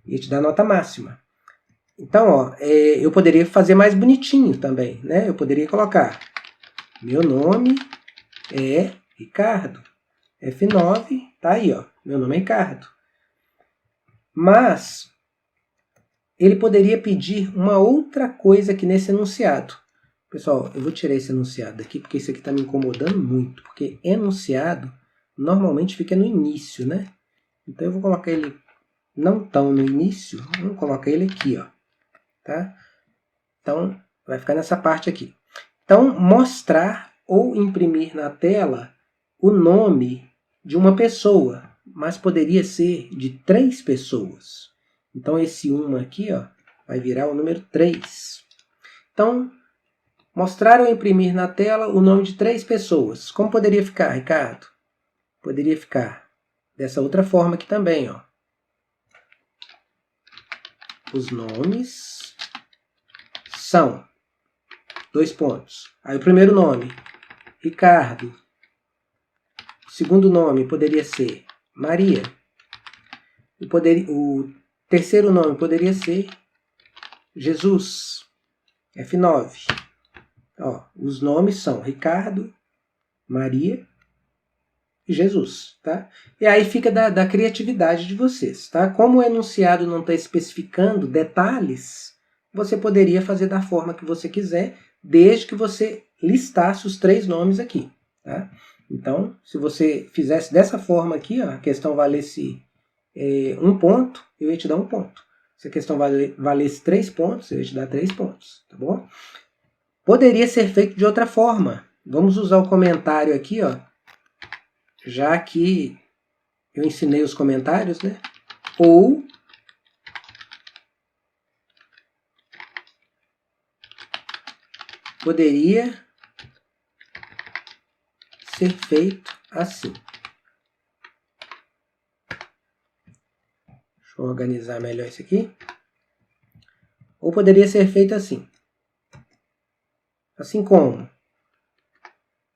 ia te dar nota máxima. Então, ó, eu poderia fazer mais bonitinho também, né? Eu poderia colocar: meu nome é Ricardo. F9, tá aí, ó. Meu nome é Ricardo. Mas ele poderia pedir uma outra coisa aqui nesse enunciado. Pessoal, eu vou tirar esse enunciado daqui, porque isso aqui está me incomodando muito. Porque enunciado normalmente fica no início, né? Então eu vou colocar ele não tão no início, vamos colocar ele aqui, ó. Tá? Então, vai ficar nessa parte aqui. Então, mostrar ou imprimir na tela o nome de uma pessoa, mas poderia ser de 3 pessoas. Então, esse 1 aqui, ó, vai virar o número 3. Então, mostrar ou imprimir na tela o nome de 3 pessoas. Como poderia ficar, Ricardo? Poderia ficar dessa outra forma aqui também, ó. Os nomes são, 2 pontos. Aí o primeiro nome, Ricardo. O segundo nome poderia ser Maria. O terceiro nome poderia ser Jesus. F9. Ó, os nomes são Ricardo, Maria e Jesus, tá? E aí fica da criatividade de vocês, tá? Como o enunciado não está especificando detalhes, você poderia fazer da forma que você quiser, desde que você listasse os 3 nomes aqui, tá? Então, se você fizesse dessa forma aqui, ó, a questão valesse 1 ponto, eu ia te dar 1 ponto. Se a questão valesse 3 pontos, eu ia te dar 3 pontos, tá bom? Poderia ser feito de outra forma. Vamos usar o comentário aqui, ó, já que eu ensinei os comentários, né? Ou poderia ser feito assim. Deixa eu organizar melhor isso aqui. Ou poderia ser feito assim. Assim como?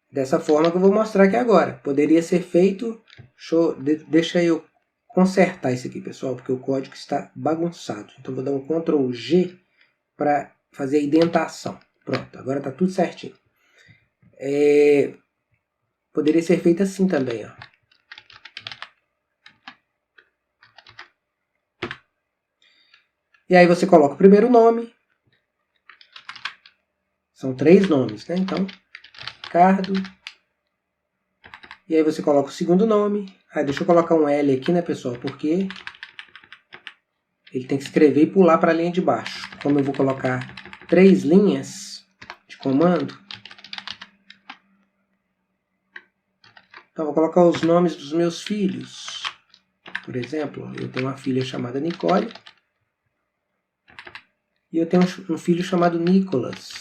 Dessa forma que eu vou mostrar aqui agora. Poderia ser feito... Deixa eu consertar isso aqui, pessoal, porque o código está bagunçado. Então, vou dar um Ctrl G para fazer a indentação. Pronto, agora está tudo certinho. Poderia ser feito assim também, ó. E aí você coloca o primeiro nome. São 3 nomes, né? Então, Ricardo. E aí você coloca o segundo nome. Deixa eu colocar um L aqui, né, pessoal? Porque ele tem que escrever e pular para a linha de baixo. Como eu vou colocar 3 linhas de comando, então eu vou colocar os nomes dos meus filhos. Por exemplo, eu tenho uma filha chamada Nicole. E eu tenho um filho chamado Nicolas.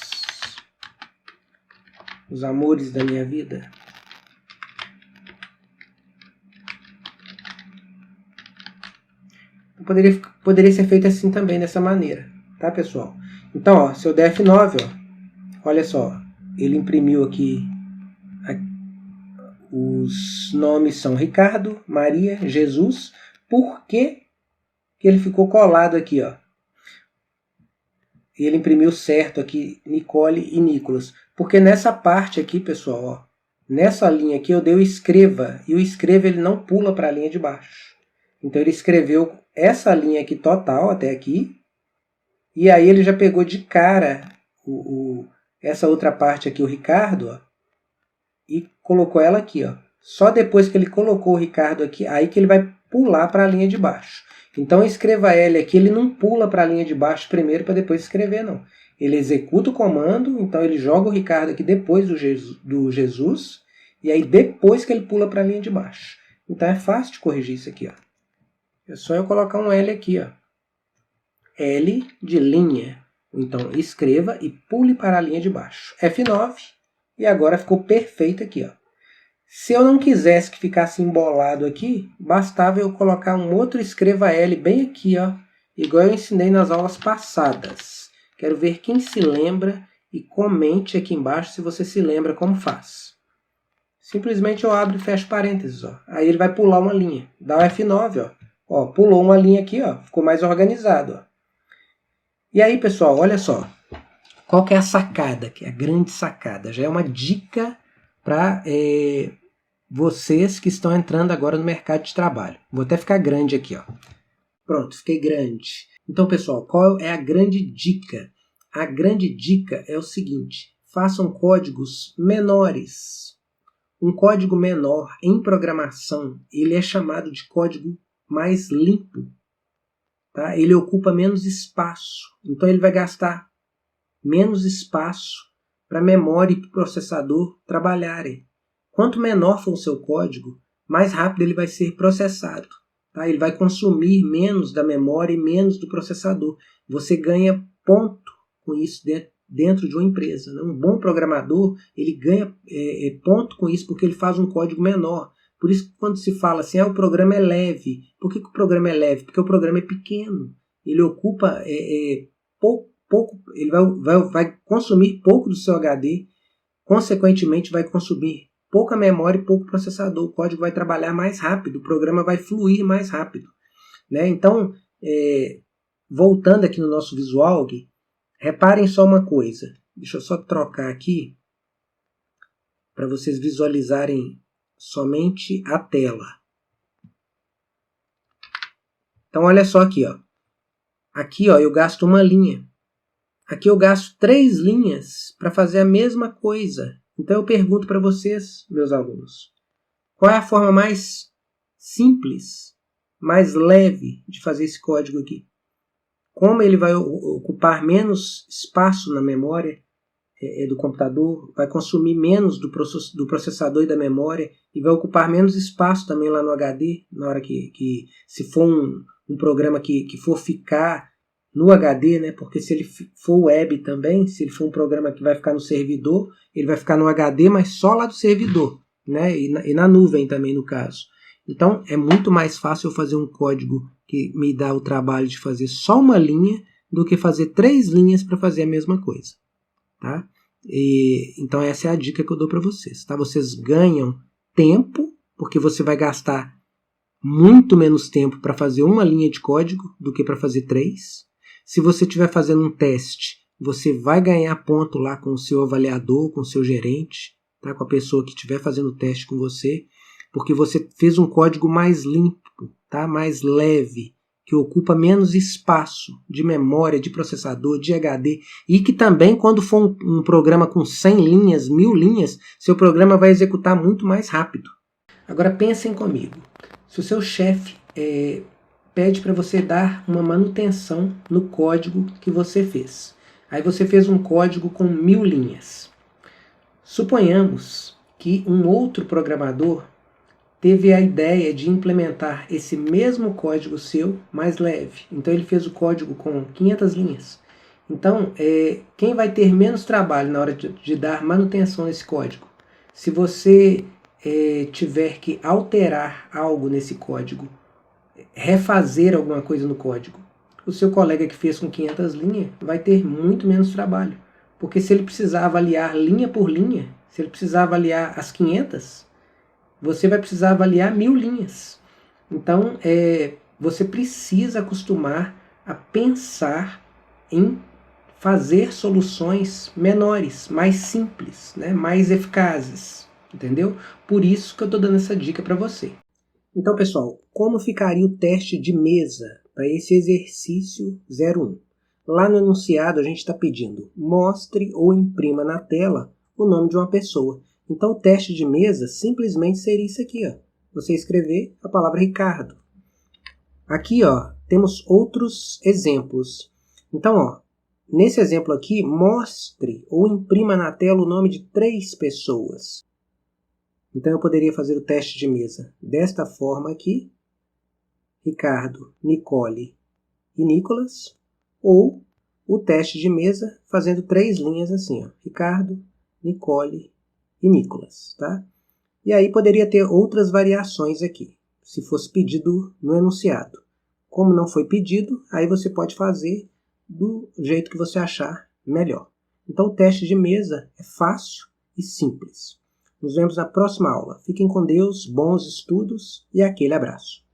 Os amores da minha vida. Poderia ser feito assim também, dessa maneira. Tá, pessoal? Então, ó, se eu der F9, ó, olha só. Ele imprimiu aqui. Os nomes são Ricardo, Maria, Jesus. Por que ele ficou colado aqui, ó? Ele imprimiu certo aqui, Nicole e Nicolas. Porque nessa parte aqui, pessoal, ó, nessa linha aqui eu dei o escreva. E o escreva ele não pula para a linha de baixo. Então ele escreveu essa linha aqui total até aqui. E aí ele já pegou de cara essa outra parte aqui, o Ricardo, ó, e colocou ela aqui, ó. Só depois que ele colocou o Ricardo aqui, aí que ele vai pular para a linha de baixo. Então, escreva L aqui, ele não pula para a linha de baixo primeiro para depois escrever, não. Ele executa o comando, então ele joga o Ricardo aqui depois do Jesus, e aí depois que ele pula para a linha de baixo. Então, é fácil de corrigir isso aqui, ó. É só eu colocar um L aqui, ó. L de linha. Então, escreva e pule para a linha de baixo. F9, e agora ficou perfeito aqui, ó. Se eu não quisesse que ficasse embolado aqui, bastava eu colocar um outro escreva L bem aqui, ó, igual eu ensinei nas aulas passadas. Quero ver quem se lembra e comente aqui embaixo se você se lembra como faz. Simplesmente eu abro e fecho parênteses, ó. Aí ele vai pular uma linha. Dá o F9, ó. Ó, pulou uma linha aqui, ó, ficou mais organizado. Ó. E aí, pessoal, olha só. Qual que é a sacada? Que é a grande sacada. Já é uma dica para vocês que estão entrando agora no mercado de trabalho. Vou até ficar grande aqui, ó. Pronto, fiquei grande. Então, pessoal, qual é a grande dica? A grande dica é o seguinte: façam códigos menores. Um código menor em programação, ele é chamado de código mais limpo. Tá? Ele ocupa menos espaço. Então, ele vai gastar menos espaço para a memória e para o processador trabalharem. Quanto menor for o seu código, mais rápido ele vai ser processado. Tá? Ele vai consumir menos da memória e menos do processador. Você ganha ponto com isso dentro de uma empresa. Né? Um bom programador, ele ganha ponto com isso porque ele faz um código menor. Por isso que quando se fala assim, o programa é leve. Por que o programa é leve? Porque o programa é pequeno. Ele ocupa pouco, ele vai consumir pouco do seu HD, consequentemente vai consumir pouca memória e pouco processador. O código vai trabalhar mais rápido, o programa vai fluir mais rápido. Né? Então, voltando aqui no nosso visual, reparem só uma coisa. Deixa eu só trocar aqui para vocês visualizarem somente a tela. Então, olha só aqui. Ó. Aqui ó, eu gasto uma linha. Aqui eu gasto 3 linhas para fazer a mesma coisa. Então eu pergunto para vocês, meus alunos, qual é a forma mais simples, mais leve de fazer esse código aqui? Como ele vai ocupar menos espaço na memória do computador, vai consumir menos do processador e da memória e vai ocupar menos espaço também lá no HD, na hora que se for um programa que for ficar no HD, né? Porque se ele for web também, se ele for um programa que vai ficar no servidor, ele vai ficar no HD, mas só lá do servidor, né? E na nuvem também, no caso. Então, é muito mais fácil eu fazer um código que me dá o trabalho de fazer só uma linha do que fazer 3 linhas para fazer a mesma coisa. Tá? Então, essa é a dica que eu dou para vocês. Tá? Vocês ganham tempo, porque você vai gastar muito menos tempo para fazer uma linha de código do que para fazer 3. Se você estiver fazendo um teste, você vai ganhar ponto lá com o seu avaliador, com o seu gerente, tá? Com a pessoa que estiver fazendo o teste com você, porque você fez um código mais limpo, tá? Mais leve, que ocupa menos espaço de memória, de processador, de HD, e que também, quando for um programa com 100 linhas, 1000 linhas, seu programa vai executar muito mais rápido. Agora pensem comigo, se o seu chefe pede para você dar uma manutenção no código que você fez. Aí você fez um código com 1000 linhas. Suponhamos que um outro programador teve a ideia de implementar esse mesmo código seu mais leve. Então ele fez o código com 500 linhas. Então, quem vai ter menos trabalho na hora de dar manutenção nesse código? Se você tiver que alterar algo nesse código, refazer alguma coisa no código, o seu colega que fez com 500 linhas vai ter muito menos trabalho. Porque se ele precisar avaliar linha por linha, se ele precisar avaliar as 500, você vai precisar avaliar 1000 linhas. Então, você precisa acostumar a pensar em fazer soluções menores, mais simples, né? Mais eficazes. Entendeu? Por isso que eu estou dando essa dica para você. Então, pessoal, como ficaria o teste de mesa para esse exercício 01? Lá no enunciado a gente está pedindo mostre ou imprima na tela o nome de uma pessoa. Então o teste de mesa simplesmente seria isso aqui, ó. Você escrever a palavra Ricardo. Aqui, ó, temos outros exemplos. Então, ó, nesse exemplo aqui, mostre ou imprima na tela o nome de 3 pessoas. Então eu poderia fazer o teste de mesa desta forma aqui, Ricardo, Nicole e Nicolas, ou o teste de mesa fazendo 3 linhas assim, ó, Ricardo, Nicole e Nicolas, tá? E aí poderia ter outras variações aqui, se fosse pedido no enunciado. Como não foi pedido, aí você pode fazer do jeito que você achar melhor. Então o teste de mesa é fácil e simples. Nos vemos na próxima aula. Fiquem com Deus, bons estudos e aquele abraço.